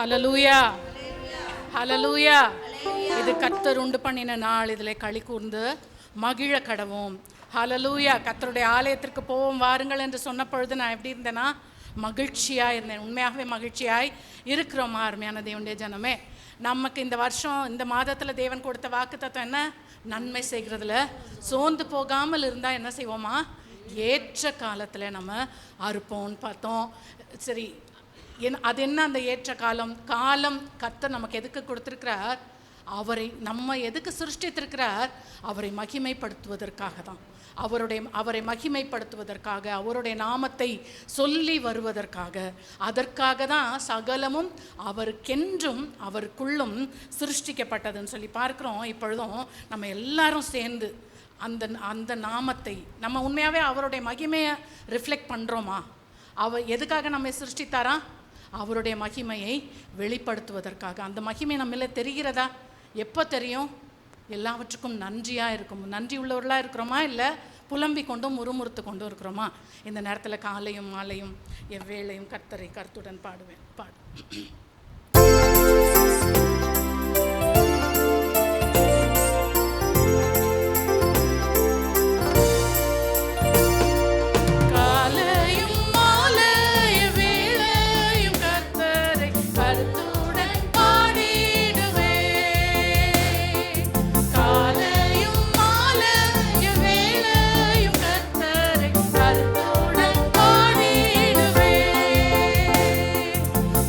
ஹல்லேலூயா, ஹல்லேலூயா. இது கர்த்தர் உண்டு பண்ணின நாள், இதிலே களி கூர்ந்து மகிழ கடவோம். ஹல்லேலூயா. கர்த்தருடைய ஆலயத்திற்கு போவோம் வாருங்கள் என்று சொன்ன பொழுது நான் எப்படி இருந்தேன்னா மகிழ்ச்சியாக இருந்தேன். உண்மையாகவே மகிழ்ச்சியாய் இருக்கிறோமா அருமையான தேவனுடைய ஜனமே. நமக்கு இந்த வருஷம் இந்த மாதத்தில் தேவன் கொடுத்த வாக்குத்தத்தம் என்ன? நன்மை செய்கிறதுல சோர்ந்து போகாமல் இருந்தால் என்ன செய்வோமா? ஏற்ற காலத்தில் நம்ம அறுப்போம்னு பார்த்தோம். சரி, அது என்ன அந்த ஏற்ற காலம்? கர்த்தர் நமக்கு எதுக்கு கொடுத்துருக்கிறார்? நம்ம எதுக்கு சிருஷ்டித்திருக்கிறார்? அவரை மகிமைப்படுத்துவதற்காக தான். அவரை மகிமைப்படுத்துவதற்காக, அவருடைய நாமத்தை சொல்லி வருவதற்காக, அதற்காக தான் சகலமும் அவருக்கென்றும் அவருக்குள்ளும் சிருஷ்டிக்கப்பட்டதுன்னு சொல்லி பார்க்குறோம். இப்பொழுதும் நம்ம எல்லாரும் சேர்ந்து அந்த நாமத்தை நம்ம உண்மையாகவே அவருடைய மகிமையை ரிஃப்ளெக்ட் பண்ணுறோமா? எதுக்காக நம்ம சிருஷ்டித்தாரா? அவருடைய மகிமையை வெளிப்படுத்துவதற்காக. அந்த மகிமை நம்மள தெரிகிறதா? எப்போ தெரியும்? எல்லாவற்றுக்கும் நன்றியாக இருக்கும். நன்றி உள்ளவர்களாக இருக்கிறோமா, இல்லை புலம்பிக் கொண்டும் முறுமுறுத்து கொண்டும் இருக்கிறோமா? இந்த நேரத்தில் காலையும் மாலையும் எவ்வேளையும் கர்த்தருடன் பாடுவேன்.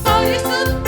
Parisu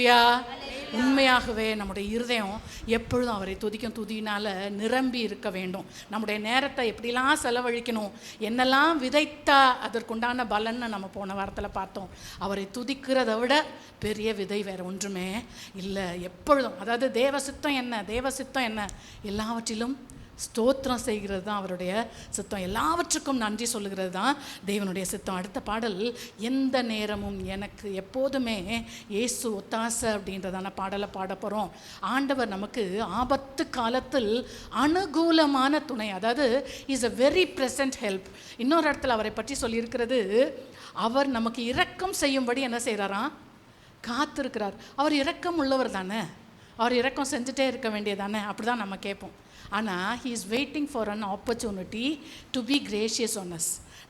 ஹalleluya. உண்மையாகவே நம்முடைய இருதயம் எப்பொழுதும் அவரை துதிக்கும் துதியினால் நிரம்பி இருக்க வேண்டும். நம்முடைய நேரத்தை எப்படிலாம் செலவழிக்கணும், என்னெல்லாம் விதைத்தா அதற்குண்டான பலன்னு நம்ம போன வாரத்தில் பார்த்தோம். அவரை துதிக்கிறத விட பெரிய விதை வேறு ஒன்றுமே இல்லை. எப்பொழுதும் அதாவது தேவ சித்தம் என்ன எல்லாவற்றிலும் ஸ்தோத்திரம் செய்கிறது தான் அவருடைய சித்தம். எல்லாவற்றுக்கும் நன்றி சொல்லுகிறது தான் தேவனுடைய சித்தம். அடுத்த பாடல், எந்த நேரமும் எனக்கு எப்போதுமே இயேசு ஒத்தாசை அப்படின்றதான பாடலை பாட போகிறோம். ஆண்டவர் நமக்கு ஆபத்து காலத்தில் அனுகூலமான துணை, அதாவது is a very present help. இன்னொரு இடத்துல அவரை பற்றி சொல்லியிருக்கிறது, அவர் நமக்கு இரக்கம் செய்யும்படி என்ன செய்கிறாராம், காத்திருக்கிறார். அவர் இரக்கம் உள்ளவர் தானே, அவர் இரக்கம் செஞ்சுட்டே இருக்க வேண்டியதானே, அப்படி தான் நம்ம கேட்போம். ஆனால் he is waiting for an opportunity to be gracious on us.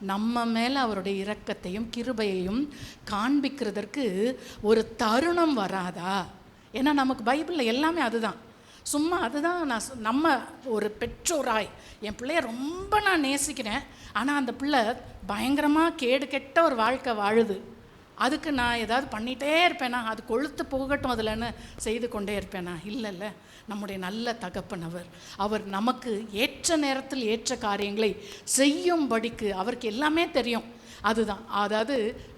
நம்ம மேலே அவருடைய இரக்கத்தையும் கிருபையையும் காண்பிக்கிறதற்கு ஒரு தருணம் வராதா? ஏன்னா நமக்கு பைபிளில் எல்லாமே அதுதான், சும்மா அதுதான். நம்ம ஒரு பெற்றோராய் என் பிள்ளைய ரொம்ப நான் நேசிக்கிறேன், ஆனால் அந்த பிள்ளை பயங்கரமாக கேடு கெட்ட ஒரு வாழ்க்கை வாழுது, அதுக்கு நான் ஏதாவது பண்ணிகிட்டே இருப்பேனா, அது கொழுத்து போகட்டும் அதில்ன்னு செய்து கொண்டே இருப்பேனா? இல்லைல்ல. நம்முடைய நல்ல தகப்பன் அவர் நமக்கு ஏற்ற நேரத்தில் ஏற்ற காரியங்களை செய்யும்படிக்கு அவருக்கு எல்லாமே தெரியும். அதுதான், அதாவது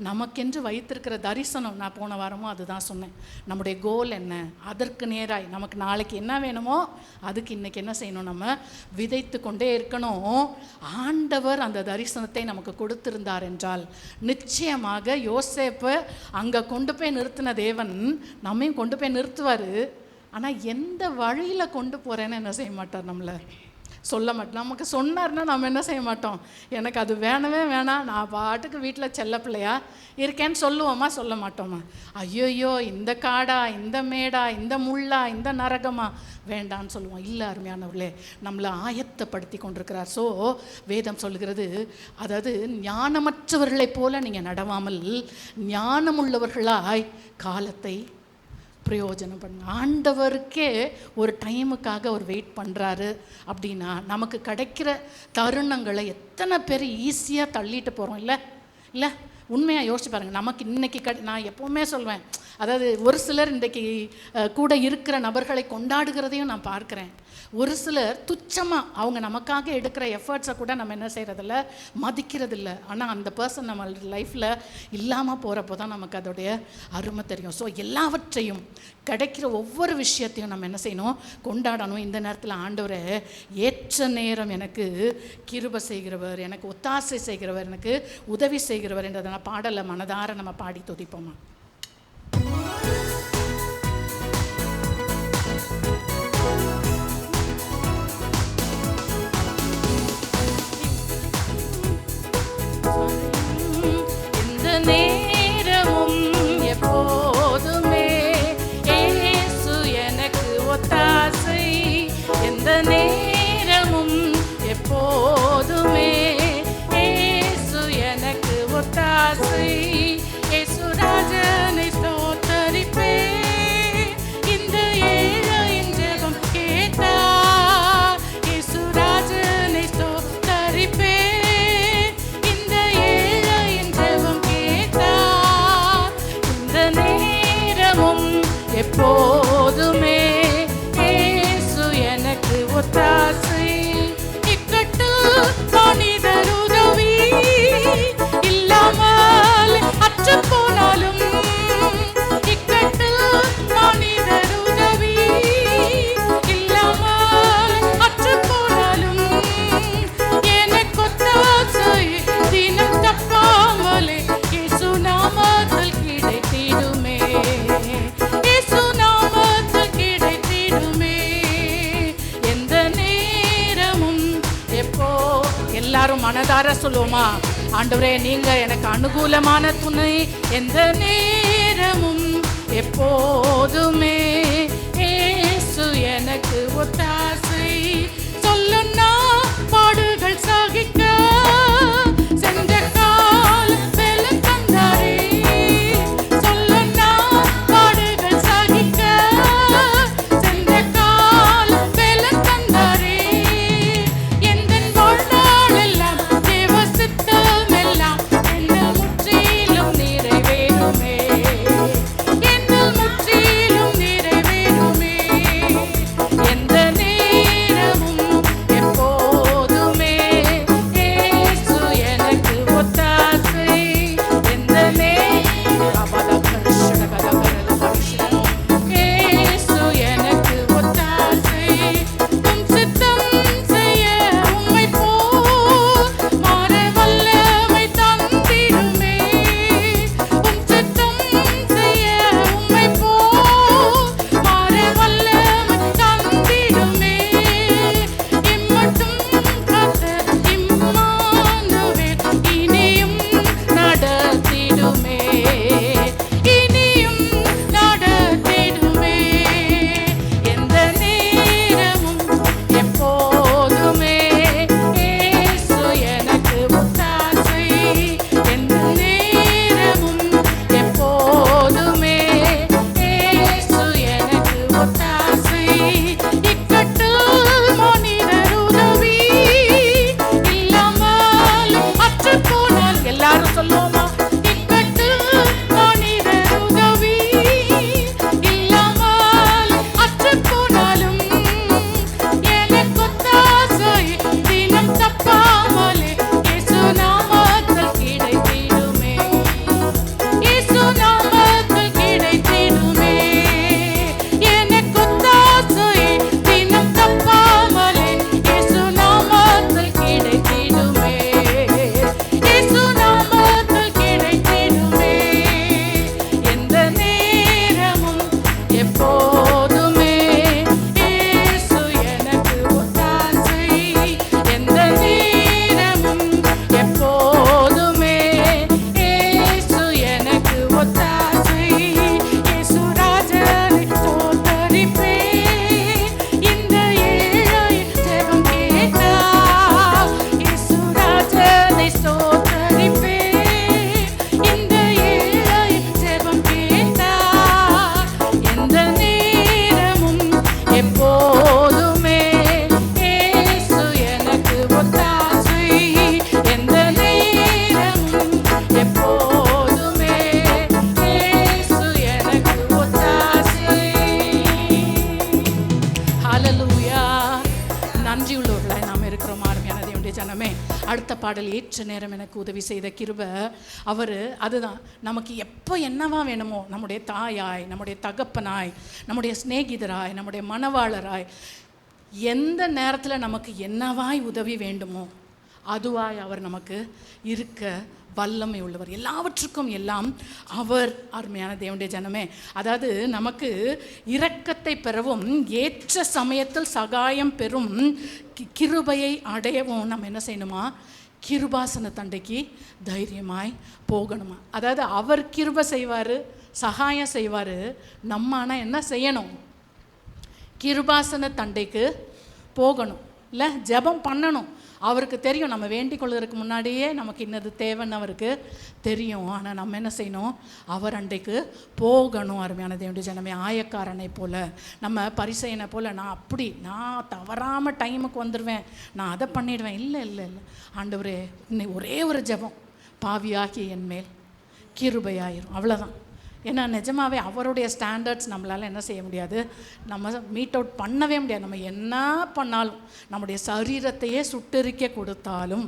நமக்கென்று வைத்திருக்கிற தரிசனம். நான் போன வாரமும் அதுதான் சொன்னேன். நம்முடைய கோல் என்ன, அதற்கு நேராய் நமக்கு நாளைக்கு என்ன வேணுமோ அதுக்கு இன்றைக்கி என்ன செய்யணும், நம்ம விதைத்து கொண்டே இருக்கணும். ஆண்டவர் அந்த தரிசனத்தை நமக்கு கொடுத்திருந்தார் என்றால் நிச்சயமாக யோசேப்பை அங்கே கொண்டு போய் நிறுத்தின தேவன் நம்மையும் கொண்டு போய் நிறுத்துவார். ஆனால் எந்த வழியில் கொண்டு போகிறேன்னு என்ன செய்ய மாட்டார், நம்மளை சொல்ல மாட்டோம். நமக்கு சொன்னார்னா நம்ம என்ன செய்ய மாட்டோம், எனக்கு அது வேணவே வேணாம், நான் பாட்டுக்கு வீட்டில் செல்ல பிள்ளையா இருக்கேன்னு சொல்லுவோமா, சொல்ல மாட்டோமா? ஐயோயோ இந்த காடா, இந்த மேடா, இந்த முள்ளா, இந்த நரகமா, வேண்டான்னு சொல்லுவோம். இல்லை அருமையானவர்களே, நம்மளை ஆயத்தப்படுத்தி கொண்டிருக்கிறார். ஸோ வேதம் சொல்லுகிறது, அதாவது ஞானமற்றவர்களைப் போல நீங்கள் நடவாமல் ஞானமுள்ளவர்களாய் காலத்தை பிரயோஜனம் பண்ணுங்க. ஆண்டவருக்கே ஒரு டைமுக்காக அவர் வெயிட் பண்ணுறாரு அப்படின்னா நமக்கு கிடைக்கிற தருணங்களை எத்தனை பேர் ஈஸியாக தள்ளிட்டு போகிறோம். இல்லை உண்மையாக யோசிச்சு பாருங்கள். நமக்கு இன்றைக்கி நான் எப்போவுமே சொல்வேன், அதாவது ஒரு சிலர் இன்றைக்கி கூட இருக்கிற நபர்களை கொண்டாடுகிறதையும் நான் பார்க்குறேன். ஒரு சிலர் துச்சமாக அவங்க நமக்காக எடுக்கிற எஃபர்ட்ஸை கூட நம்ம என்ன செய்கிறதில்ல, மதிக்கிறதில்ல. ஆனால் அந்த பர்சன் நம்ம லைஃப்பில் இல்லாமல் போகிறப்போ தான் நமக்கு அதோடைய அருமை தெரியும். ஸோ எல்லாவற்றையும் கிடைக்கிற ஒவ்வொரு விஷயத்தையும் நம்ம என்ன செய்யணும், கொண்டாடணும். இந்த நேரத்தில் ஆண்டவரை ஏற்ற நேரம் எனக்கு கிருபை செய்கிறவர், எனக்கு ஒத்தாசை செய்கிறவர், எனக்கு உதவி செய்கிறவர் என்றதை பாடலை மனதார நம்ம பாடி துதிப்போமா? நேரமும் எப்போதுமே இயேசு எனக்கு ஒத்தாசை, எந்த நேரமும் எப்போதுமே இயேசு எனக்கு ஒத்தாசை. இயேசு ராஜனை ஸ்தோத்தரிப்பே, இந்த ஏழையின் ஜெபம் கேட்டார். இயேசு ராஜனை ஸ்தோத்தரிப்பே, எப்போதுமே இயேசு எனக்கு ஒத்தாசை. இக்கட்டு மனிதர் உதவி இல்லாமல் அற்று போனாலும், இக்கட்டு மனிதர் உதவி இல்லாமல் அற்று போனாலும், எனக்கு ஒத்தாசை தினம் தப்பாமலே இயேசு நாமத்தில் கிடைத்திடுமே, எல்லாரும் மனதார சொல்லுவோமா? ஆண்டவரே நீங்க எனக்கு அனுகூலமான துணை, எந்த நேரமும் எப்போதுமே இயேசு எனக்கு ஒத்தாசை. சொல்லுன்னா பாடுகள் சகிக்க சென்ற கால் பலன் தந்தாரே, சொல்லுன்னா பாடுகள் சகிக்க சென்ற கால் பலன் தந்தாரே. முற்றிலும் நிறைவேறுமே, என்னில் முற்றிலும் தப்பாமலே இயேசு நாமத்தில் கிடைத்திடுமே. இயேசு நாமத்தில் கிடைத்திடுமே. எனக்கு தாசை தினம் தப்பாமலே இயேசு நாமத்தில் கிடைத்திடுமே. இயேசு நாமத்தில் கிடைத்திடுமே. எந்த நேரமும் எப்போதுமே இயேசு எனக்கு ஒத்தாசை. எந்த நேரமும் எப்போதுமே இயேசு எனக்கு ஒத்தாசை. இயேசு ராஜனை ஸ்தோத்தரிப்பேன். இந்த ஏழை ஜெபம் கேட்டார். இயேசு ராஜனை ஸ்தோத்தரிப்பேன். இந்த ஏழை ஜெபம் கேட்டார். எந்த நேரமும் எப்போதுமே இயேசு எனக்கு ஒத்தாசை. எந்த நேரமும் எப்போதுமே இயேசு எனக்கு ஒத்தாசை. ஹalleluya. நன்றியுள்ளவர்களாய் நாம் இருக்கிறோம் அருமையான தேவனுடைய ஜனமே. அடுத்த பாடல் ஏற்ற நேரம் எனக்கு உதவி செய்த கிருபை. அவர் அதுதான் நமக்கு எப்போ என்னவா வேணுமோ, நம்முடைய தாயாய், நம்முடைய தகப்பனாய், நம்முடைய சிநேகிதராய், நம்முடைய மணவாளராய், எந்த நேரத்தில் நமக்கு என்னவாய் உதவி வேண்டுமோ அதுவாய் அவர் நமக்கு இருக்க வல்லமை உள்ளவர். எல்லாவற்றுக்கும் எல்லாம் அவர் அருமையான தேவனுடைய ஜனமே. அதாவது நமக்கு இரக்கத்தை பெறவும் ஏற்ற சமயத்தில் சகாயம் பெறும் கிருபையை அடையவும் நம்ம என்ன செய்யணுமா? கிருபாசன தண்டைக்கு தைரியமாய் போகணுமா? அதாவது அவர் கிருபை செய்வார், சகாயம் செய்வார். நம்ம ஆனால் என்ன செய்யணும்? கிருபாசன தண்டைக்கு போகணும், இல்லை ஜெபம் பண்ணணும். அவருக்கு தெரியும், நம்ம வேண்டிக் கொள்வதற்கு முன்னாடியே நமக்கு இன்னது தேவைன்னு அவருக்கு தெரியும். ஆனால் நம்ம என்ன செய்யணும்? அவர் அண்டைக்கு போகணும். அருமையான தேவனுடைய ஜனமே, ஆயக்காரனை போல், நம்ம பரிசையனை போல் நான் தவறாமல் டைமுக்கு வந்துடுவேன், நான் அதை பண்ணிடுவேன். இல்லை இல்லை இல்லை ஆண்டவரே, இன்னைக்கு ஒரே ஒரு ஜெபம், பாவியாகி என் மேல் கிருபையாயிரும், அவ்வளோதான். ஏன்னா நிஜமாகவே அவருடைய ஸ்டாண்டர்ட்ஸ் நம்மளால் என்ன செய்ய முடியாது, நம்ம மீட் அவுட் பண்ணவே முடியாது. நம்ம என்ன பண்ணாலும், நம்முடைய சரீரத்தையே சுட்டெரிக்க கொடுத்தாலும்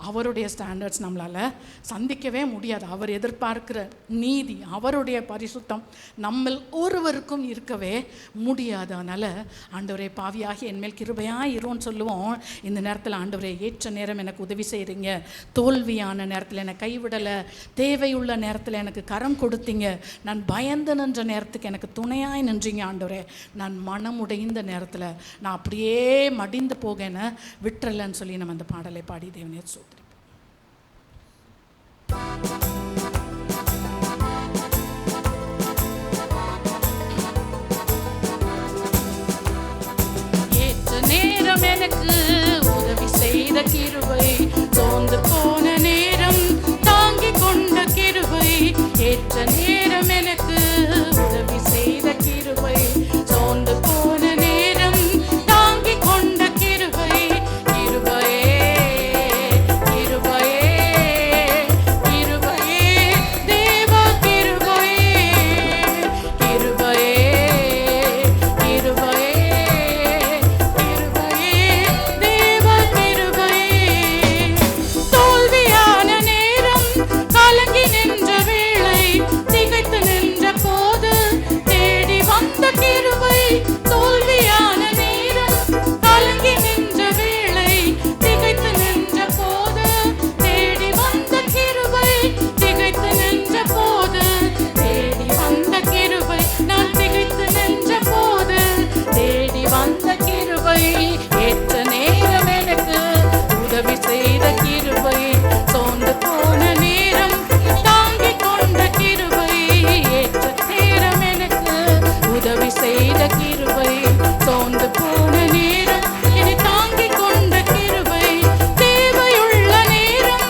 அவருடைய ஸ்டாண்டர்ட்ஸ் நம்மளால் சந்திக்கவே முடியாது. அவர் எதிர்பார்க்கிற நீதி, அவருடைய பரிசுத்தம் நம்ம ஒருவருக்கும் இருக்கவே முடியாது. அதனால் ஆண்டவரே, பாவியாகி என்மேல் கிருபையாக இருன்னு சொல்லுவோம். இந்த நேரத்தில் ஆண்டவரே, ஏற்ற நேரம் எனக்கு உதவி செய்கிறீங்க, தோல்வியான நேரத்தில் என்னை கைவிடலை, தேவையுள்ள நேரத்தில் எனக்கு கரம் கொடுத்தீங்க, நான் பயந்து நின்ற நேரத்துக்கு எனக்கு துணையாய் நின்றீங்க ஆண்டவரே, நான் மனமுடைந்த நேரத்தில் நான் அப்படியே மடிந்து போகேன்னு விட்டுறலன்னு சொல்லி நம்ம அந்த பாடலை பாடி தேவனே சோதரி. ஏற்ற நேரம் எனக்கு உதவி செய்த கிருபை, சோர்ந்து போன நேரம் தாங்கிக் கொண்ட கிருபை. ஏற்ற நேரம் எனக்கு உதவி செய்த கிருபை, சோர்ந்து போன நேரம் தாங்கிக் கொண்ட கிருபை. கிருபையே கிருபையே கிருபையே தேவ கிருபையே. கிருபையே கிருபையே கிருபையே தேவ கிருபையே. தோல்வியான நேரம் கலங்கி நின்ற வேளை, திகைத்து நின்ற போது தேடி வந்த கிருபை. தோல்வியான நேரம் கலங்கி நின்ற வேளை, திகைத்து நின்ற போது தேடி வந்த கிருபை. திகைத்து நின்ற போது தேடி வந்த கிருபை. நான் திகைத்து நின்ற போது தேடி வந்த கிருபை. ஏற்ற நேரம் எனக்கு உதவி செய்த கிருபை, சோர்ந்து போன நேரம் தாங்கிக் கொண்ட கிருபை. ஏற்ற நேரம் எனக்கு உதவி செய்த கிருபை, சோர்ந்து போன நேரம் என்னை தாங்கிக் கொண்ட கிருபை. தேவையுள்ள நேரம்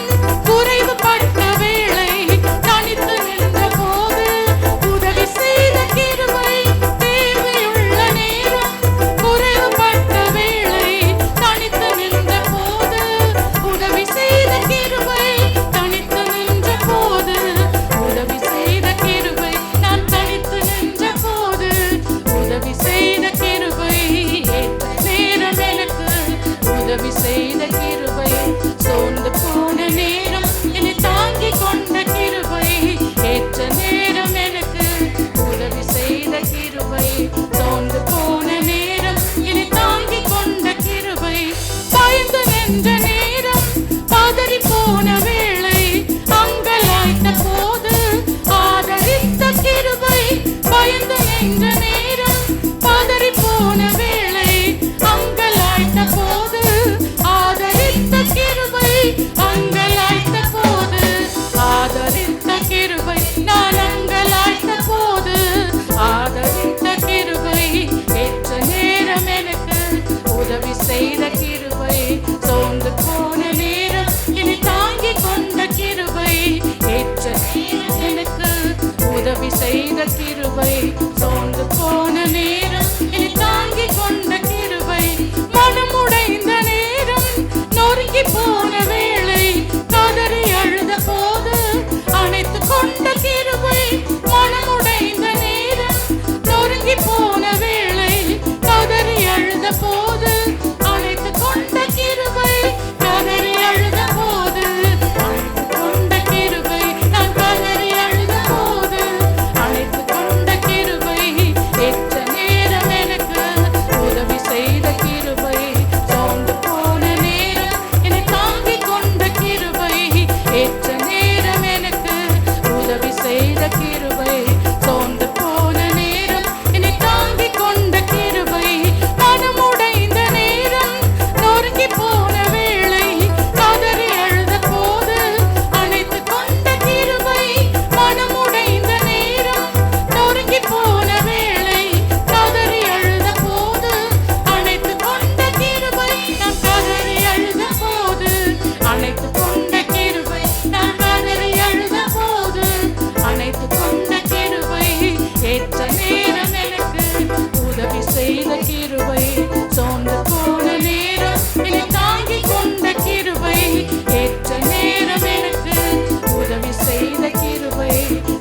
குறைவுபட்ட வேளை, தனித்து நின்ற போது உதவி செய்த கிருபை. தேவையுள்ள நேரம் குறைவுபட்ட வேளை, தனித்து நின்ற போது உதவி செய்த கிருபை. தனித்து நின்ற போது உதவி செய்த கிருபை. நான் தனித்து நின்ற போது உதவி செய்த கிருபை. ஏற்ற நேரம் எனக்கு உதவி செய்த கிருபை. கிருபை, சோர்ந்து போன நேரம் என்னை தாங்கிக் கொண்ட கிருபை, மனமுடைந்த நேரம் நொறுங்கி போன வேளை, கதறி அழுத போது அணைத்து கொண்ட கிருபை, மனமுடைந்த நேரம் நொறுங்கி போன வேளை, கதறி அழுத போது அணைத்து கொண்ட கிருபை, கதறி அழுத போது அணைத்து கொண்ட கிருபை, நான் கதறி அழுத போது அணைத்து கொண்ட கிருபை, ஏற்ற நேரம் எனக்கு உதவி செய்த கிருபை, சோர்ந்து போன நேரம் என்னை தாங்கிக் கொண்ட கிருபை, ஏற்ற நேரம் எனக்கு உதவி செய்த கிருபை, சோர்ந்து போன நேரம் என்னை தாங்கிக் கொண்ட கிருபை, மனமுடைந்த நேரம் நொறுங்கி போன வேளை, கதறி அழுத போது அணைத்து கொண்ட கிருபை, மனமுடைந்த நேரம் நொறுங்கி போன வேளை, கதறி அழுத போது அணைத்து கொண்ட கிருபை, நான் கதறி அழுத போது அணைத்து கொண்ட கிருபை, நான் கதறி அழுத போது அணைத்து கொண்ட கிருபை, ஏற்ற நேரம் எனக்கு உதவி செய்த கிருபை, சோர்ந்து போன நேரம் என்னை தாங்கிக் கொண்ட கிருபை, ஏற்ற நேரம் எனக்கு உதவி செய்த கிருபை,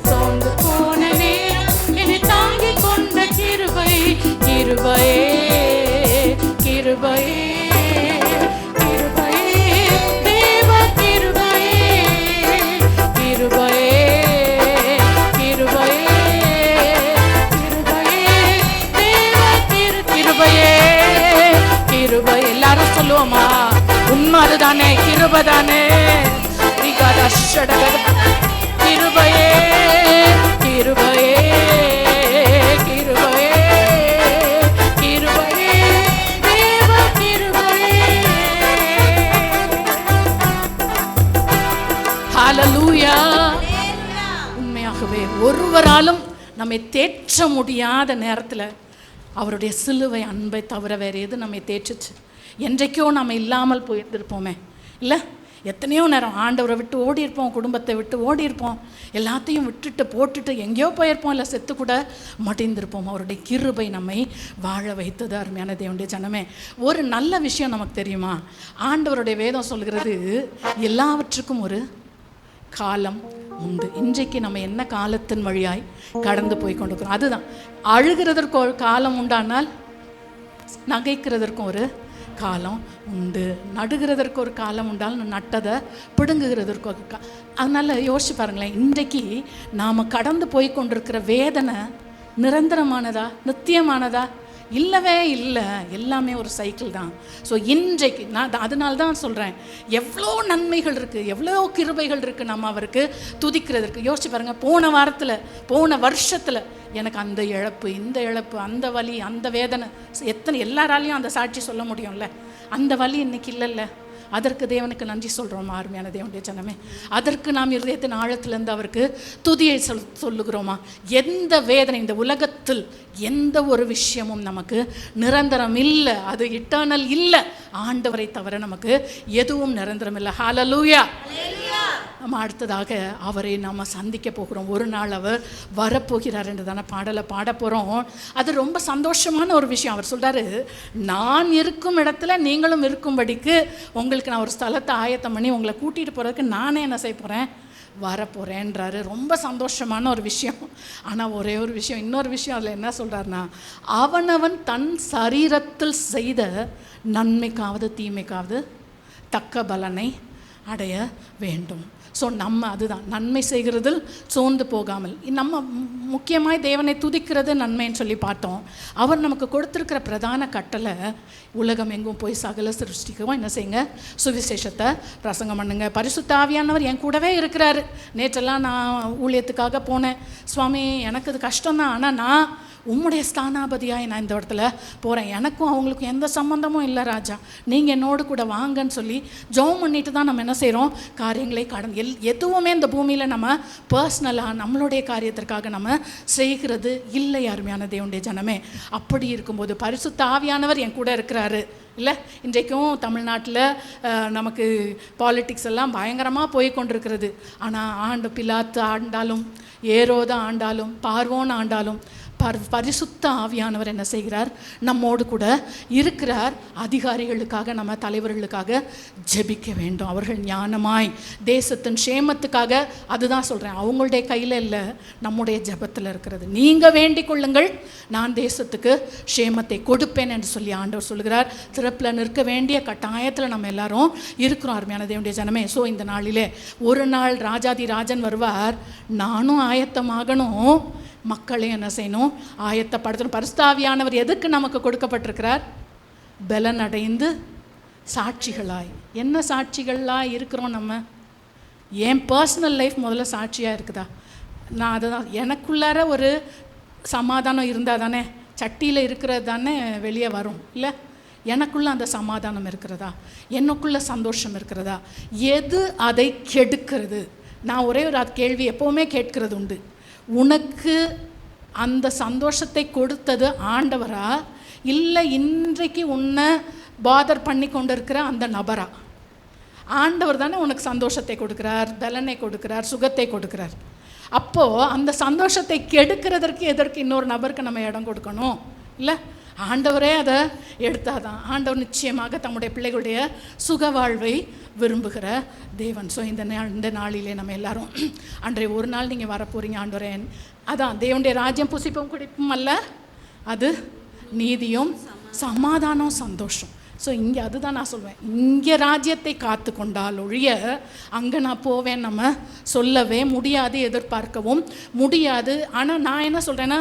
சோர்ந்து போன நேரம் என்னை தாங்கிக் கொண்ட கிருபை, கிருபையே கிருபையே கிருபையே தேவ கிருபையே, கிருபையே கிருபையே கிருபையே தேவ கிருபையே, கிருபை. எல்லாரும் சொல்லுவோமா? உண்மை அதுதானே, கிருபை தானே. கிருபையே கிருபையே கிருபையே கிருபையே தேவ கிருபையே. ஹல்லேலூயா. உண்மையாகவே ஒருவராலும் நம்மை தேற்ற முடியாத நேரத்தில் அவருடைய சிலுவை அன்பை தவிர வேறு எது நம்மை தேற்றுச்சு? என்றைக்கோ நம்ம இல்லாமல் போயிருந்திருப்போமே இல்லை? எத்தனையோ நேரம் ஆண்டவரை விட்டு ஓடி இருப்போம், குடும்பத்தை விட்டு ஓடி இருப்போம், எல்லாத்தையும் விட்டுட்டு போட்டுட்டு எங்கேயோ போயிருப்போம், இல்லை செத்து கூட மடிந்திருப்போம். அவருடைய கிருபை நம்மை வாழ வைத்தது. அருமையான தேவனுடைய ஜனமே, ஒரு நல்ல விஷயம் நமக்கு தெரியுமா? ஆண்டவருடைய வேதம் சொல்கிறது எல்லாவற்றுக்கும் ஒரு காலம் உண்டு. இன்றைக்கு நம்ம என்ன காலத்தின் வழியாய் கடந்து போய் கொண்டிருக்கிறோம்? அதுதான், அழுகிறதற்கு ஒரு காலம் உண்டானால் நகைக்கிறதற்கும் ஒரு காலம் உண்டு, நடுகிறதற்கு ஒரு காலம் உண்டால் நட்டதை பிடுங்குகிறதற்கு ஒரு அதனால் யோசிச்சு பாருங்களேன், இன்றைக்கு நாம் கடந்து போய் கொண்டிருக்கிற வேதனை நிரந்தரமானதா, நித்தியமானதா? இல்லவே இல்லை. எல்லாமே ஒரு சைக்கிள் தான். ஸோ இன்றைக்கு நான் அதனால தான் சொல்கிறேன், எவ்வளோ நன்மைகள் இருக்குது, எவ்வளோ கிருபைகள் இருக்குது நம்ம அவருக்கு துதிக்கிறதுக்கு. யோசிச்சு பாருங்கள், போன வாரத்தில், போன வருஷத்தில் எனக்கு அந்த இழப்பு, இந்த இழப்பு, அந்த வலி, அந்த வேதனை, எத்தனை எல்லாராலையும் அந்த சாட்சி சொல்ல முடியும்ல. அந்த வலி இன்னைக்கு இல்லைல்ல. அதற்கு தேவனுக்கு நன்றி சொல்கிறோமா? அருமையான தேவனுடைய ஜனமே, அதற்கு நாம் இருதயத்தின் ஆழத்திலேருந்து அவருக்கு துதியை சொல்லுகிறோமா? எந்த வேதனை, இந்த உலகத்தில் எந்த ஒரு விஷயமும் நமக்கு நிரந்தரம் இல்லை, அது இட்டர்னல் இல்லை. ஆண்டவரை தவிர நமக்கு எதுவும் நிரந்தரம் இல்லை. ஹல்லேலூயா. நம்ம அடுத்ததாக அவரை நம்ம சந்திக்க போகிறோம். ஒரு நாள் அவர் வரப்போகிறார் என்று தானே பாடலை பாட போகிறோம். அது ரொம்ப சந்தோஷமான ஒரு விஷயம். அவர் சொல்கிறாரு, நான் இருக்கும் இடத்துல நீங்களும் இருக்கும்படிக்கு உங்களுக்கு நான் ஒரு ஸ்தலத்தை ஆயத்தம் பண்ணி உங்களை கூட்டிகிட்டு போகிறதுக்கு நானே என்ன செய்ய போகிறேன், வரப்போகிறேன்றாரு. ரொம்ப சந்தோஷமான ஒரு விஷயம். ஆனால் ஒரே ஒரு விஷயம், இன்னொரு விஷயம் அதில் என்ன சொல்கிறாருன்னா, அவனவன் தன் சரீரத்தில் செய்த நன்மைக்காவது தீமைக்காவது தக்க பலனை அடைய வேண்டும். ஸோ நம்ம அதுதான் நன்மை செய்கிறதில் சோர்ந்து போகாமல், நம்ம முக்கியமாய் தேவனை துதிக்கிறது நன்மைன்னு சொல்லி பார்த்தோம். அவர் நமக்கு கொடுத்துருக்கிற பிரதான கட்டளை, உலகம் எங்கும் போய் சகல சிருஷ்டிக்கவும் என்ன செய்யுங்க, சுவிசேஷத்தை பிரசங்கம் பண்ணுங்க. பரிசுத்த ஆவியானவர் என் கூடவே இருக்கிறாரு. நேற்றெல்லாம் நான் ஊழியத்துக்காக போனேன். சுவாமி எனக்கு இது கஷ்டம்தான், ஆனால் நான் உம்முடைய ஸ்தானாபதியாய் நான் இந்த இடத்துல போகிறேன், எனக்கும் அவங்களுக்கும் எந்த சம்மந்தமும் இல்லை ராஜா, நீங்கள் என்னோடு கூட வாங்கன்னு சொல்லி ஜெபம் பண்ணிட்டு தான் நம்ம என்ன செய்கிறோம், காரியங்களை கடந்து எதுவுமே இந்த பூமியில் நம்ம பர்சனலாக நம்மளுடைய காரியத்திற்காக நம்ம செய்கிறது இல்லை. அருமையான தேவனுடைய ஜனமே, அப்படி இருக்கும்போது பரிசுத்த ஆவியானவர் என் கூட இருக்கிறாரு இல்லை? இன்றைக்கும் தமிழ்நாட்டில் நமக்கு பாலிட்டிக்ஸ் எல்லாம் பயங்கரமாக போய் கொண்டிருக்கிறது. ஆனால் பிலாத்து ஆண்டாலும், ஏரோது ஆண்டாலும், பார்வோன் ஆண்டாலும் பரிசுத்த ஆவியானவர் என்ன செய்கிறார்? நம்மோடு கூட இருக்கிறார். அதிகாரிகளுக்காக, நம்ம தலைவர்களுக்காக ஜெபிக்க வேண்டும். அவர்கள் ஞானமாய் தேசத்தின் சேமத்துக்காக, அதுதான் சொல்கிறேன், அவங்களுடைய கையில் இல்லை, நம்முடைய ஜெபத்தில் இருக்கிறது. நீங்கள் வேண்டிக் கொள்ளுங்கள், நான் தேசத்துக்கு சேமத்தை கொடுப்பேன் என்று சொல்லி ஆண்டவர் சொல்கிறார். திறப்பில் நிற்க வேண்டிய கட்டாயத்தில் நம்ம எல்லாரும் இருக்கிறோம் அருமையான தேவனுடைய ஜனமே. ஸோ இந்த நாளிலே ஒரு நாள் ராஜாதி ராஜன் வருவார். நானும் ஆயத்தமாகணும், மக்களே என்ன செய்யணும்? ஆயத்தப்படுத்தணும். பரிசுத்த ஆவியானவர் எதுக்கு நமக்கு கொடுக்கப்பட்டிருக்கிறார்? பலன் அடைந்து சாட்சிகளாய். என்ன சாட்சிகளாக இருக்கிறோம் நம்ம? என் பர்சனல் லைஃப் முதல்ல சாட்சியாக இருக்குதா? நான் அதை தான், எனக்குள்ளார ஒரு சமாதானம் இருந்தால் தானே, சட்டியில் இருக்கிறது தானே வெளியே வரும், இல்லை? எனக்குள்ளே அந்த சமாதானம் இருக்கிறதா? எனக்குள்ள சந்தோஷம் இருக்கிறதா? எது அதை கெடுக்கிறது? நான் ஒரே ஒரு கேள்வி எப்போவுமே கேட்கிறது உண்டு. உனக்கு அந்த சந்தோஷத்தை கொடுத்தது ஆண்டவரா, இல்லை இன்றைக்கு உன்னை பாதர் பண்ணி கொண்டு இருக்கிற அந்த நபரா? ஆண்டவர் தானே உனக்கு சந்தோஷத்தை கொடுக்குறார், பலனை கொடுக்குறார், சுகத்தை கொடுக்குறார். அப்போது அந்த சந்தோஷத்தை கெடுக்கிறதற்கு எதற்கு இன்னொரு நபருக்கு நம்ம இடம் கொடுக்கணும்? இல்லை, ஆண்டவரே அதை எடுத்தாதான். ஆண்டவர் நிச்சயமாக தம்முடைய பிள்ளைகளுடைய சுக வாழ்வை விரும்புகிற தேவன். ஸோ இந்த நாளிலே நம்ம எல்லாரும், அன்றைய ஒரு நாள் நீங்கள் வரப்போகிறீங்க ஆண்டவரே, அதான் தேவனுடைய ராஜ்யம் புசிப்பும் குடிப்பும் அல்ல, அது நீதியும் சமாதானம் சந்தோஷம். ஸோ இங்கே அதுதான் நான் சொல்வேன், இங்கே ராஜ்யத்தை காத்து கொண்டால் ஒழிய அங்கே நான் போவேன் நம்ம சொல்லவே முடியாது, எதிர்பார்க்கவும் முடியாது. ஆனால் நான் என்ன சொல்கிறேன்னா,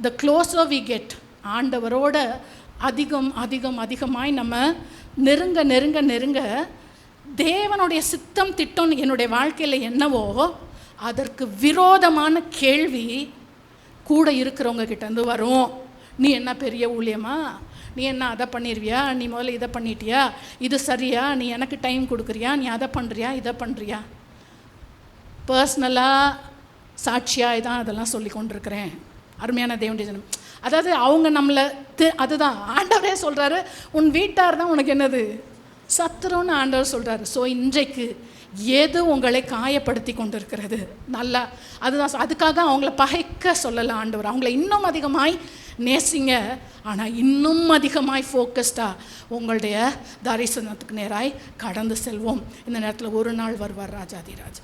த க்ளோஸர் வி கெட், ஆண்டவரோட அதிகமாய் நம்ம நெருங்க நெருங்க நெருங்க தேவனுடைய சித்தம் திட்டம் என்னுடைய வாழ்க்கையில் என்னவோ அதற்கு விரோதமான கேள்வி கூட இருக்கிறவங்க கிட்டேருந்து வரும். நீ என்ன பெரிய ஊழியமா? நீ என்ன அதை பண்ணிடுவியா? நீ முதல்ல இதை பண்ணிட்டியா? இது சரியா? நீ எனக்கு டைம் கொடுக்குறியா? நீ அதை பண்ணுறியா? இதை பண்ணுறியா? பர்சனலாக சாட்சியாக தான் அதெல்லாம் சொல்லி கொண்டிருக்கிறேன் அருமையான தேவனுடைய ஜனம். அதாவது அவங்க நம்மளை அதுதான் ஆண்டவரே சொல்கிறாரு, உன் வீட்டார் தான் உனக்கு என்னது சத்துருன்னு ஆண்டவர் சொல்கிறாரு. ஸோ இன்றைக்கு எது உங்களை காயப்படுத்தி கொண்டு இருக்கிறது? நல்லா அதுதான், அதுக்காக அவங்கள பகைக்க சொல்லலை ஆண்டவர், அவங்கள இன்னும் அதிகமாய் நேசிங்க. ஆனால் இன்னும் அதிகமாய் ஃபோக்கஸ்டாக உங்களுடைய தரிசனத்துக்கு நேராய் கடந்து செல்வோம். இந்த நேரத்தில் ஒரு நாள் வருவார் ராஜாதிராஜா.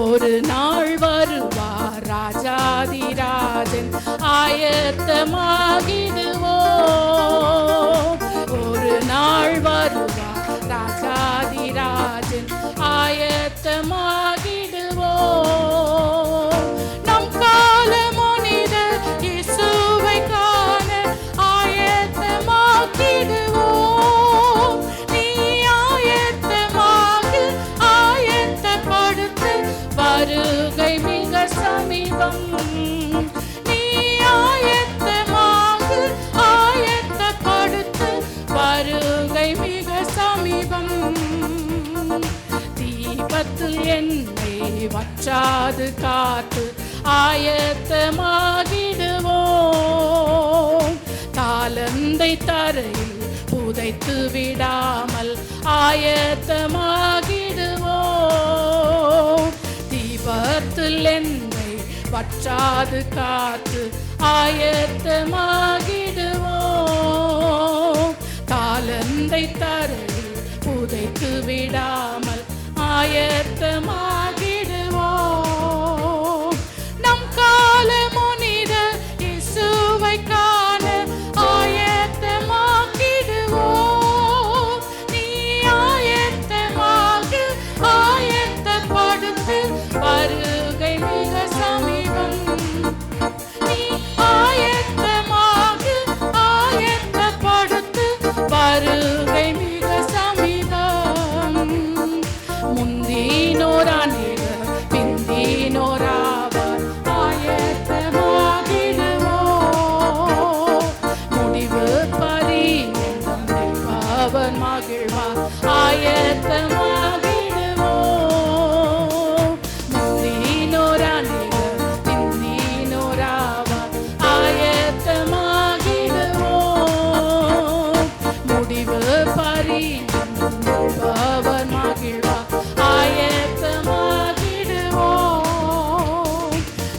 ஒரு நாள் வருவார் ராஜாதிராஜன், ஆயத்தமாகிடுவோம். ஒரு நாள் வருவார் ராஜாதிராஜன், ஆயத்தமாகிடுவோம். நம் கால மனிதர் இயேசுவை காண ஆயத்தமாகிடுவோம். நீ ஆயத்தமாக ஆயத்தப்படுத்து, வருகை மிக சமீபம். நீ ஆயத்தமாக ஆயத்தப்படுத்து, வருகை மிக சமீபம். தீபத்தில் எண்ணெய் வற்றாது காத்து ஆயத்தமாகிடுவோம். தாளந்தை தரையில் புதைத்து விடாமல் ஆயத்தமாகிடுவோம். தீபத்தில் எண்ணெய் வற்றாது காத்து ஆயத்தமாகிடுவோம். தாளந்தை தரையில் புதைத்து விடாமல் ஆயத்தமாகிடுவோம். நம் கால மனிதர் இயேசுவை காண ஆயத்தமாகிடுவோம். நீ ஆயத்தமாக ஆயத்தப்படுத்து, வருகை மிக சமீபம். நீ ஆயத்தமாக ஆயத்தப்படுத்து, வருகை மிக சமீபம். முந்தினோர் அநேகர் பிந்தினோராவர் ஆயத்தமாகிடுவோம். முடிவு பரியந்தம் நிற்பவர் மகிழ்வார் ஆயத்தமாகிடுவோம். முந்தினோர் அநேகர் பிந்தினோராவர் ஆயத்தமாகிடுவோம். முடிவு பரியந்தம் நிற்பவர் மகிழ்வார் ஆயத்தமாகிடுவோம்.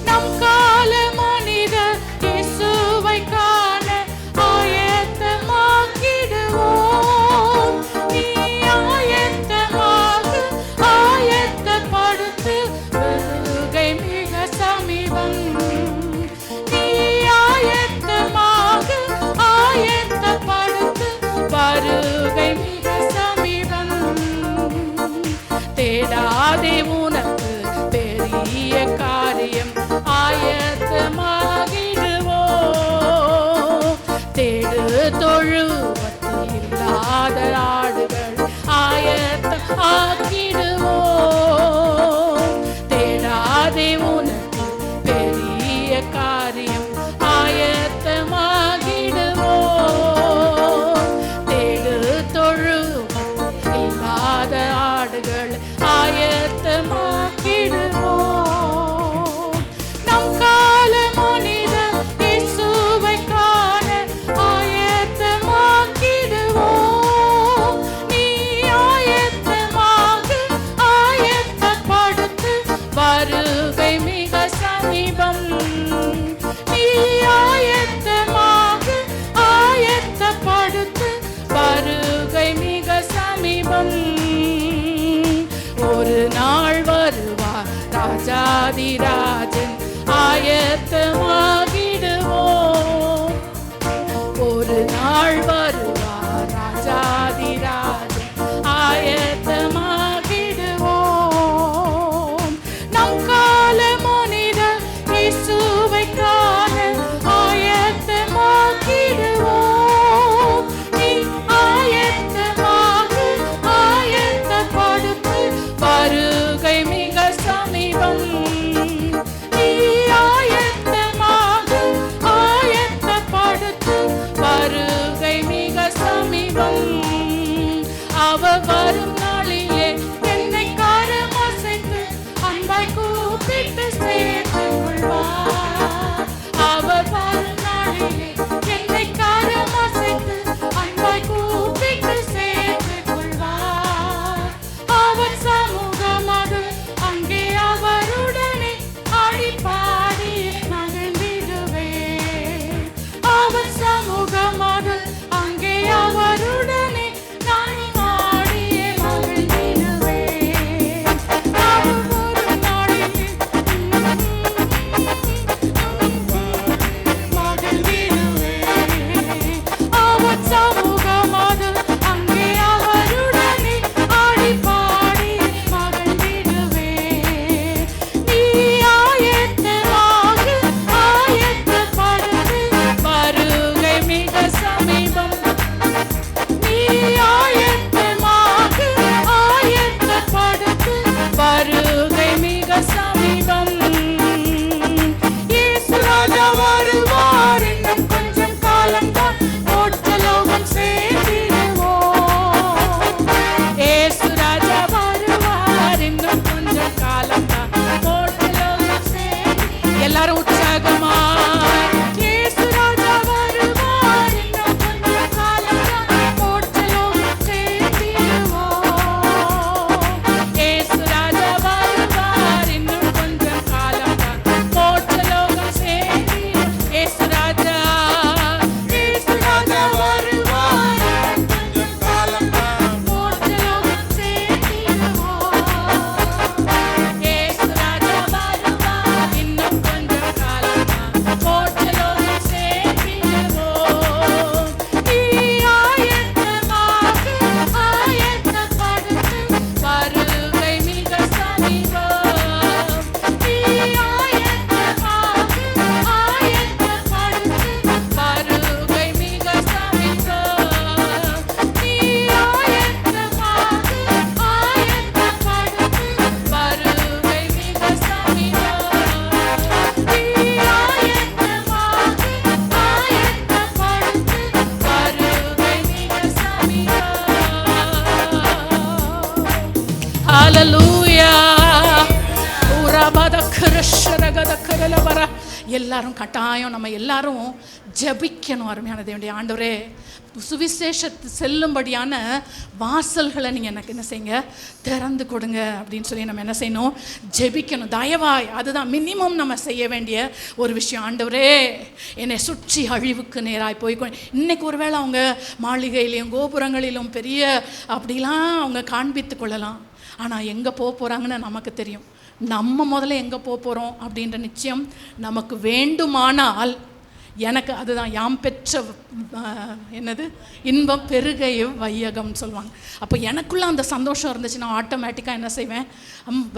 நம் கால மனிதர் இயேசுவை காண ஆயத்தமாகிடுவோம். நீ ஆயத்தமாக ஆயத்தப்படுத்து வருகை மிக சமீபம். நீ ஆயத்தமாக ஆயத்தப்படுத்து வருகை மிக சமீபம். தேடாதே உனக்கு பெரிய காரியம் ஆயத்தமாகிடுவோம். தேடு தொழுவத்தில் இல்லாத ஆடுகள் ஆயத்தம் ஆக்கிடுவோம். தேடாதே உனக்கு பெரிய காரியம் ஆயத்தமாகிடுவோம். தேடு தொழுவத்தில் இல்லாத ஆடுகள் ஆயத்தமாக்கிடுவோம். நம் கால மனிதர் இயேசுவை காண ஆயத்தமாக்கிடுவோம். நீ ஆயத்தமாக ஆயத்தப்படுத்து வருகை மிக சமீபம். நீ ஆயத்தமாக ஆயத்தப்படுத்து வருகை மிக சமீபம். ஒரு நாள் வருவார் ராஜாதிராஜன் ஆயத்தமாகிடுவோம். ஒரு நாள் வருவார் ராஜாதிராஜன் ஆயத்தமாகிடுவோம். நம் கால மனிதர் இயேசுவை காண ஆயத்தமாகிடுவோம். நீ ஆயத்தமாக ஆயத்தப்படுத்து வருகை மிக சமீபம். நீ ஆயத்தமாக ஹalleluya. எல்லாரும் கட்டாயம் நம்ம எல்லாரும் ஜெபிக்கணும். அருமையான தேவனுடைய ஆண்டவரே, சுவிசேஷத்து செல்லும்படியான வாசல்களை நீங்கள் எனக்கு என்ன செய்யுங்க, திறந்து கொடுங்க அப்படின்னு சொல்லி நம்ம என்ன செய்யணும், ஜெபிக்கணும் தயவாய். அதுதான் மினிமம் நம்ம செய்ய வேண்டிய ஒரு விஷயம். ஆண்டவரே, என்னை சுற்றி அழிவுக்கு நேராய் போய் இன்னைக்கு ஒருவேளை அவங்க மாளிகையிலையும் கோபுரங்களிலும் பெரிய அப்படிலாம் அவங்க காண்பித்து கொள்ளலாம். ஆனால் எங்கே போக போகிறாங்கன்னு நமக்கு தெரியும். நம்ம முதல்ல எங்கே போக போகிறோம் அப்படின்ற நிச்சயம் நமக்கு வேண்டுமானால், எனக்கு அதுதான் யாம் பெற்ற என்னது இன்பம் பெருகைய வையகம்னு சொல்லுவாங்க. அப்போ எனக்குள்ளே அந்த சந்தோஷம் இருந்துச்சுன்னா ஆட்டோமேட்டிக்காக என்ன செய்வேன்,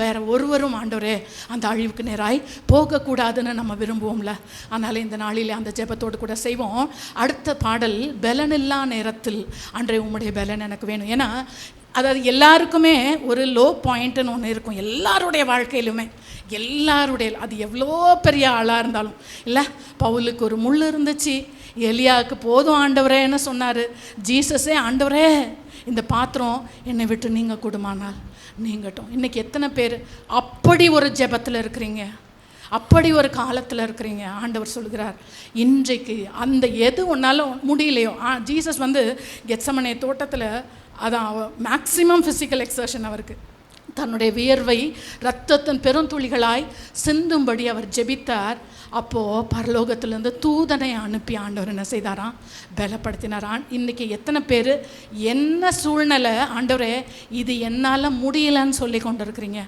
வேறு ஒருவரும் ஆண்டவரே அந்த அழிவுக்கு நேராய் போகக்கூடாதுன்னு நம்ம விரும்புவோம்ல. அதனால் இந்த நாளில் அந்த ஜெபத்தோடு கூட செய்வோம். அடுத்த பாடல், பலனில்லா நேரத்தில் அன்றைய உம்முடைய பலன் எனக்கு வேணும். ஏன்னா அதாவது எல்லாருக்குமே ஒரு லோ பாயிண்ட்டுன்னு ஒன்று இருக்கும், எல்லாருடைய வாழ்க்கையிலுமே. எல்லாருடைய, அது எவ்வளோ பெரிய ஆளாக இருந்தாலும் இல்லை. பவுலுக்கு ஒரு முள் இருந்துச்சு, எலியாவுக்கு போதும் ஆண்டவரேன்னு சொன்னார். ஜீசஸே, ஆண்டவரே இந்த பாத்திரம் என்னை விட்டு நீங்கள் கூடுமானால் நீங்கட்டும். இன்றைக்கி எத்தனை பேர் அப்படி ஒரு ஜெபத்தில் இருக்கிறீங்க, அப்படி ஒரு காலத்தில் இருக்கிறீங்க. ஆண்டவர் சொல்கிறார், இன்றைக்கு அந்த எது ஒன்றாலும் முடியலையோ. ஜீசஸ் கெத்சமனே தோட்டத்தில் அதான் மேக்சிமம் ஃபிசிக்கல் எக்ஸர்ஷன் அவருக்கு. தன்னுடைய வியர்வை இரத்தத்தின் பெருந்துளிகளாய் சிந்தும்படி அவர் ஜெபித்தார். அப்போது பரலோகத்திலேருந்து தூதனை அனுப்பி ஆண்டவர் என்ன செய்தாராம், பலப்படுத்தினாரான். இன்றைக்கி எத்தனை பேர் என்ன சூழ்நிலை, ஆண்டவரே இது என்னால் முடியலன்னு சொல்லி கொண்டு இருக்கிறீங்க.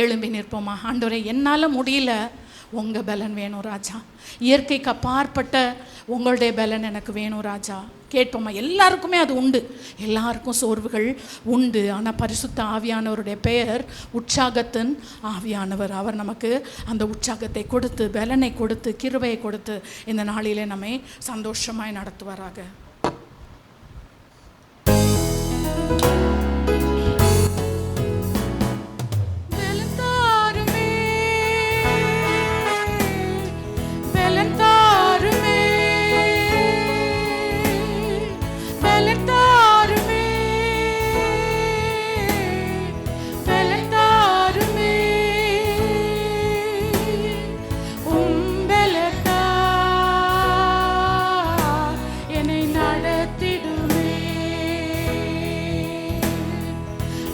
எழும்பி நிற்போமா, ஆண்டவரே என்னால் முடியல, உங்கள் பலன் வேணும் ராஜா. இயற்கைக்கு அப்பாற்பட்ட உங்களுடைய பலன் எனக்கு வேணும் ராஜா. கேட்போமா? எல்லாருக்குமே அது உண்டு, எல்லாருக்கும் சோர்வுகள் உண்டு. ஆனால் பரிசுத்த ஆவியானவருடைய பெயர் உற்சாகத்தின் ஆவியானவர். அவர் நமக்கு அந்த உற்சாகத்தை கொடுத்து, பலனை கொடுத்து, கிருபையை கொடுத்து இந்த நாளிலே நம்மை சந்தோஷமாய் நடத்துவாராக.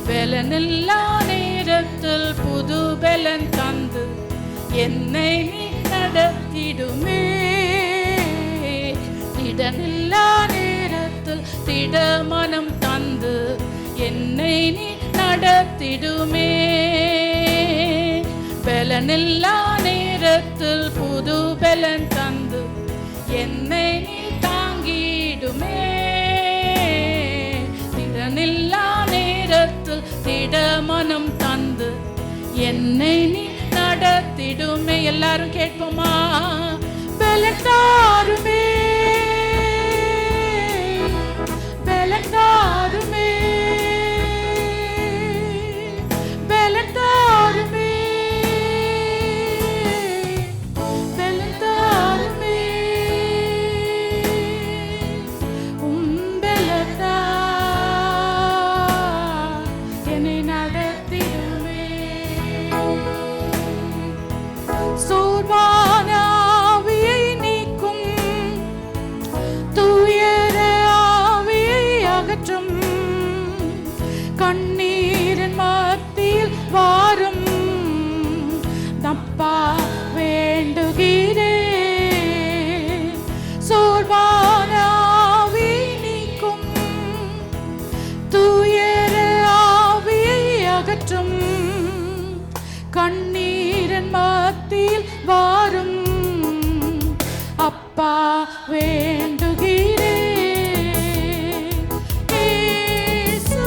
பலனில்லா நேரத்தில் புது பலன் தந்து என்னை நீ நடத்திடுமே. திடனில்லா நேரத்தில் திட மனம் தந்து என்னை நீ நடத்திடுமே. பலனில்லா நேரத்தில் புது பலன் தந்து என்னை நீ தாங்கிடுமே. திடனில்லா நேரத்தில் திட மனம் தந்து என்னை நீ நடத்திடுமே. எல்லாரும் கேட்போமா? பலன் தாருமே, பலன் தாருமே, பலன் தாருமே, பலன் தாருமே. உம்பலத்தா என்னை நடத்திடுமே. சோர்வான ஆவியை நீக்கும், தூயர ஆவியை அகற்றும், கண்ணீரின் மத்தியில் வாரும் தப்பா வேண்டுகிறேன். சோர்வான ஆவியை நீக்கும், தூயர ஆவியை அகற்றும், கண்ணீரின் மத்தியில் வாரும் அப்பா வேண்டுகிறேன். இயேசுவே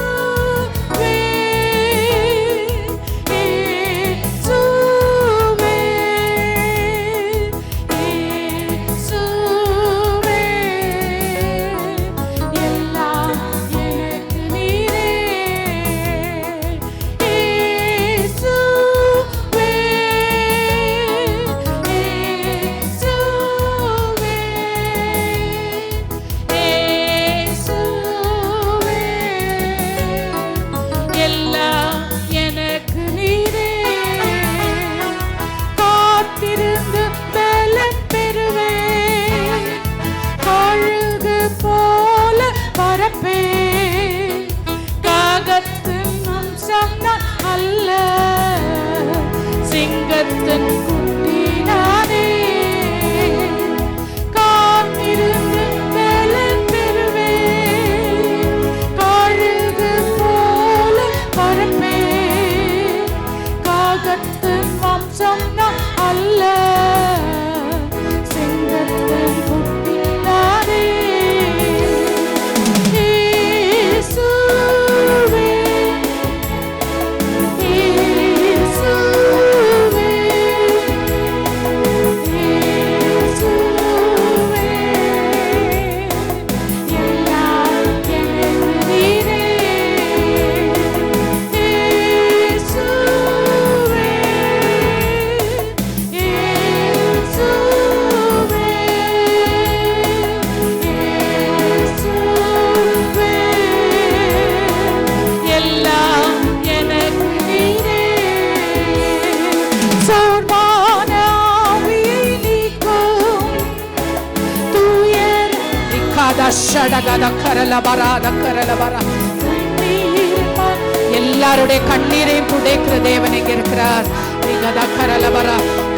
எல்லாருடைய கண்ணீரையும் துடைக்கிற தேவன் இங்க இருக்கிறார்.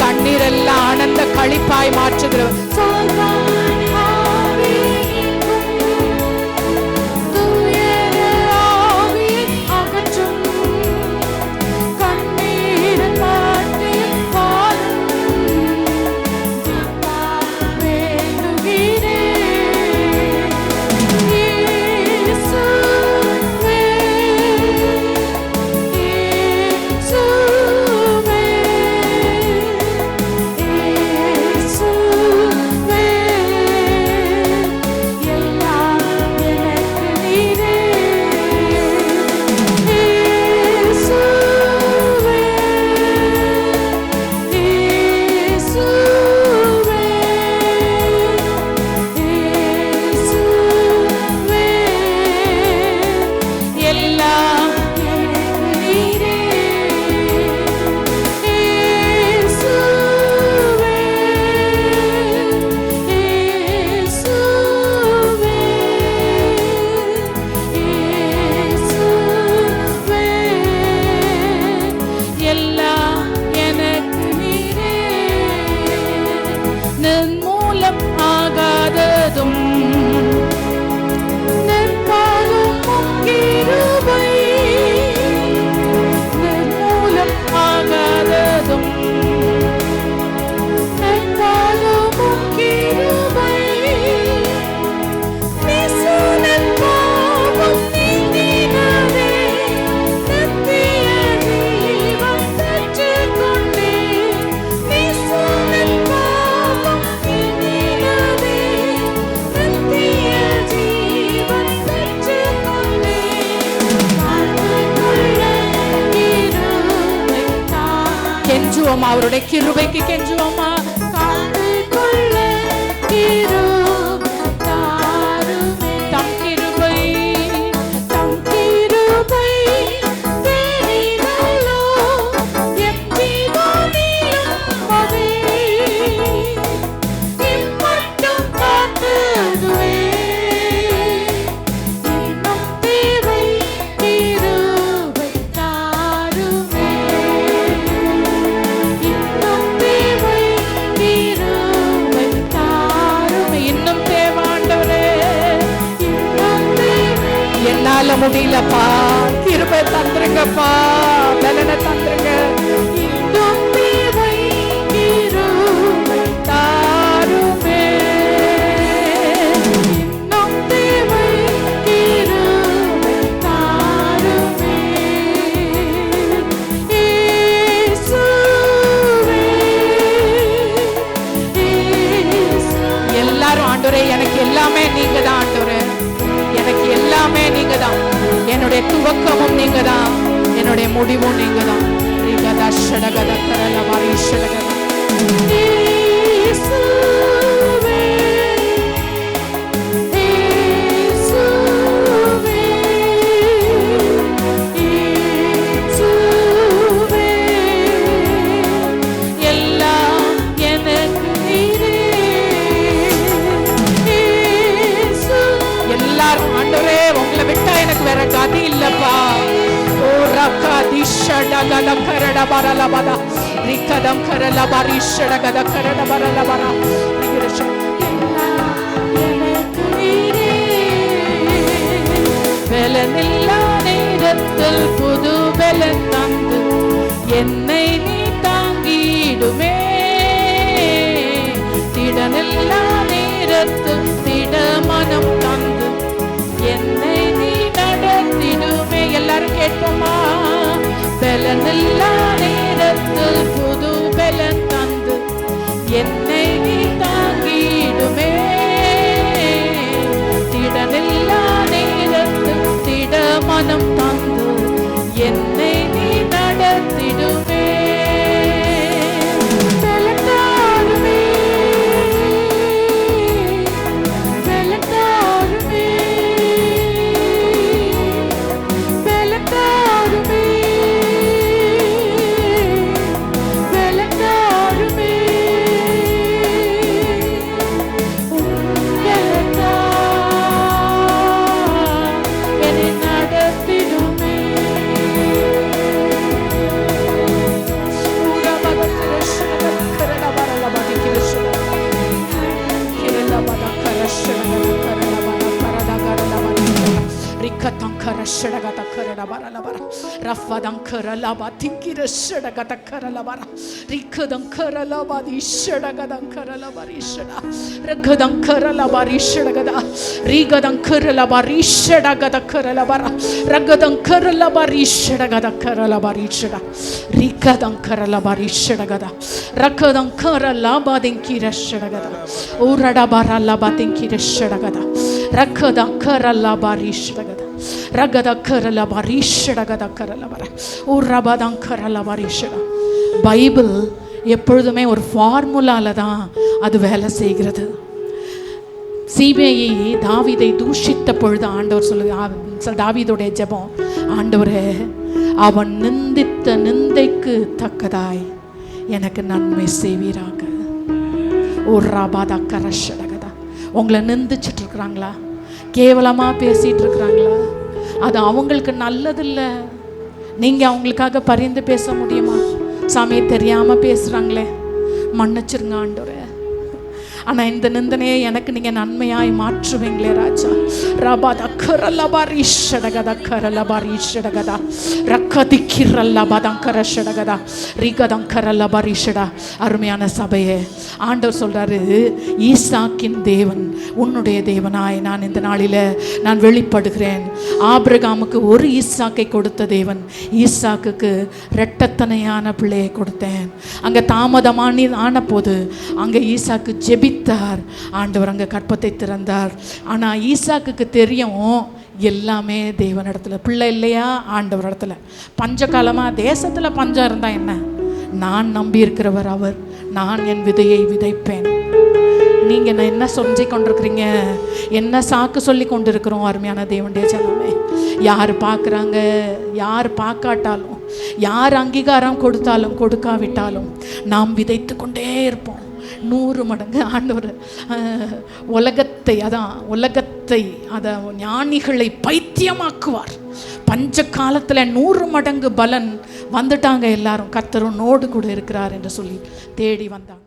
கண்ணீர் எல்லாம் ஆனந்த களிப்பாய் மாற்றுகிறவர். அவருடைய கிருபைக்கு கெஞ்சுவோமா? முடியலப்பா, கிருபை தந்துருங்கப்பா, பலனை தந்துருங்க. இன்னும் தேவை கிருபை தாருமே, இன்னும் தேவை கிருபை தாருமே. எல்லாரும் ஆண்டவரே, எனக்கு எல்லாமே நீங்க தான் ஆண்டவரே, எனக்கு எல்லாமே நீங்க தான். என்னுடைய துவக்கமும் நீங்க தான், என்னுடைய முடிவும் நீங்க தான். எல்லாரும் ஆண்டவரே, உங்களை விட்டா எனக்கு வேற கதி இல்லப்பா. ஓ ரக்கா திஷடகல கரட பரலபத ரிக்கதம் கரல பரிஷடகத கரட பரலபர பலனில்லா நேரத்தில் புது பலன் தந்து என்னை நீ தாங்கிடுமே. திடனில்லா நேரத்தில் திட மனம் தந்து என்னை நீ நடத்திடுமே. எல்லாரும் கேட்போமா? பலனில்லா நேரத்தில் புது பலன் தந்து என்னை நீ தாங்கிடுமே. திடனில்லா நேரத்தில் திட மனம் தந்து என்னை நீ நடத்திடுமே. ஷடகத கரலபரலபர ரஃபதம் கரலபா திங்கிர ஷடகத கரலபர ரிக்கதம் கரலபாதி ஷடகதம் கரலபரிஷடா ரகதம் கரலபரிஷடகத ரிகதம் கரலபரிஷடகத கரலபர ரகதம் கரலபரிஷடகத கரலபரிஷடா ரிகதம் கரலபரிஷடகத ரகதம் கரலபாதிங்கிர ஷடகத ஊரடபரலபாதிங்கிர ஷடகத ரகதம் கரலபரிஷடகத ரகத கரலபரிஷடகத கரலபர ஊரபதம் கரலபரிஷடா. பைபிள் எப்பொழுதுமே ஒரு ஃபார்முலால தான் அது வேலை செய்கிறது. சீபேயை தாவீதை தூஷித்த பொழுது ஆண்டவர் சொல்லுங்க, தாவீதுடைய ஜெபம், ஆண்டவரே அவன் நிந்தித்த நிந்தைக்கு தக்கதாய் எனக்கு நன்மை செய்வீராக. ஒரு ராபாதா கரஷடகதா. உங்களை நிந்திச்சிட்டு இருக்கிறாங்களா, கேவலமாக பேசிகிட்டு இருக்கிறாங்களா, அது அவங்களுக்கு நல்லதில்லை. நீங்கள் அவங்களுக்காக பரிந்து பேச முடியுமா? சாமியை தெரியாமல் பேசுகிறாங்களே, மன்னிச்சிருங்க ஆண்டவரே, ஆனால் இந்த நிந்தனையை எனக்கு நீங்கள் நன்மையாய் மாற்றுவீங்களே ராஜா. ரபாதா கரலபரிஷடகதா கரலபரிஷடகதா ரக்கதிக்கிரலபதம் கரஷடகதா ரிகதம் கரலபரிஷடா. அருமையான சபையே, ஆண்டவர் சொல்கிறாரு, ஈசாக்கின் தேவன் உன்னுடைய தேவனாய் நான் இந்த நாளில் நான் வெளிப்படுகிறேன். ஆபிரகாமுக்கு ஒரு ஈசாக்கை கொடுத்த தேவன் ஈசாக்குக்கு இரட்டத்தனையான பிள்ளையை கொடுத்தேன். அங்கே தாமதமானி ஆன போது அங்கே ஈசாக்கு ஜெபித்தார். ஆண்டவர் அங்கே கற்பத்தை திறந்தார். ஆனால் ஈசாக்குக்கு தெரியும் எல்லாமே தேவனிடத்துல, பிள்ளை இல்லையா ஆண்டவர் இடத்துல. பஞ்ச காலமாக தேசத்தில் பஞ்சம் இருந்தால் என்ன, நான் நம்பி இருக்கிறவர் அவர், நான் என் விதையை விதைப்பேன். நீங்கள் என்ன என்ன சொல்லி கொண்டிருக்கிறீங்க, என்ன சாக்கு சொல்லி கொண்டு இருக்கிறோம்? அருமையான தேவனுடைய ஜனமே, யார் பார்க்குறாங்க, யார் பார்க்காட்டாலும், யார் அங்கீகாரம் கொடுத்தாலும் கொடுக்காவிட்டாலும் நாம் விதைத்து கொண்டே இருப்போம். 100 மடங்கு ஆண்டவர் உலகத்தை அதை ஞானிகளை பைத்தியமாக்குவார். பஞ்ச காலத்தில் 100 மடங்கு பலன் வந்துட்டாங்க எல்லாரும். கர்த்தர் உன்னோடு கூட இருக்கிறார் என்று சொல்லி தேடி வந்தாங்க.